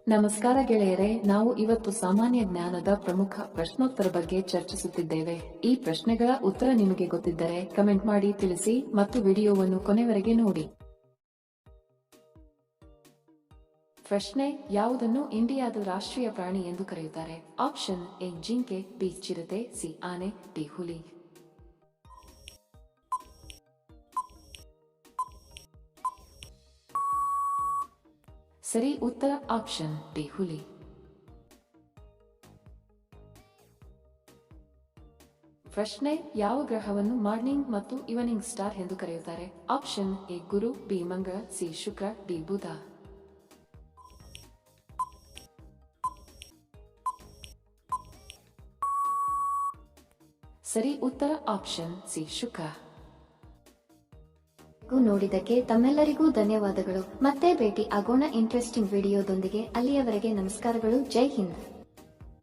ನಮಸ್ಕಾರ ಗೆಳೆಯರೆ, ನಾವು ಇವತ್ತು ಸಾಮಾನ್ಯ ಜ್ಞಾನದ ಪ್ರಮುಖ ಪ್ರಶ್ನೋತ್ತರ ಬಗ್ಗೆ ಚರ್ಚಿಸುತ್ತಿದ್ದೇವೆ. ಈ ಪ್ರಶ್ನೆಗಳ ಉತ್ತರ ನಿಮಗೆ ಗೊತ್ತಿದ್ದರೆ ಕಮೆಂಟ್ ಮಾಡಿ ತಿಳಿಸಿ ಮತ್ತು ವಿಡಿಯೋವನ್ನು ಕೊನೆವರೆಗೆ ನೋಡಿ. ಪ್ರಶ್ನೆ: ಯಾವುದನ್ನು ಇಂಡಿಯಾದ ರಾಷ್ಟ್ರೀಯ ಪ್ರಾಣಿ ಎಂದು ಕರೆಯುತ್ತಾರೆ? ಆಪ್ಷನ್ ಎ ಜಿಂಕೆ, ಬಿ ಚಿರತೆ, ಸಿ ಆನೆ, ಡಿ ಹುಲಿ. ಸರಿ ಉತ್ತರ ಆಪ್ಷನ್ ಡಿ ಹುಲಿ. ಪ್ರಶ್ನೆ: ಯಾವ ಗ್ರಹವನ್ನು ಮಾರ್ನಿಂಗ್ ಮತ್ತು ಈವ್ನಿಂಗ್ ಸ್ಟಾರ್ ಎಂದು ಕರೆಯುತ್ತಾರೆ? ಆಪ್ಷನ್ ಎ ಗುರು, ಬಿ ಮಂಗಳ, ಸಿ ಶುಕ್ರ, ಡಿ ಬುಧ. ಸರಿ ಉತ್ತರ ಆಪ್ಷನ್ ಸಿ ಶುಕ್ರ. ನೋಡಿದ್ದಕ್ಕೆ ತಮ್ಮೆಲ್ಲರಿಗೂ ಧನ್ಯವಾದಗಳು. ಮತ್ತೆ ಭೇಟಿ ಆಗೋಣ ಇಂಟ್ರೆಸ್ಟಿಂಗ್ ವಿಡಿಯೋದೊಂದಿಗೆ. ಅಲ್ಲಿಯವರೆಗೆ ನಮಸ್ಕಾರಗಳು. ಜೈ ಹಿಂದ್.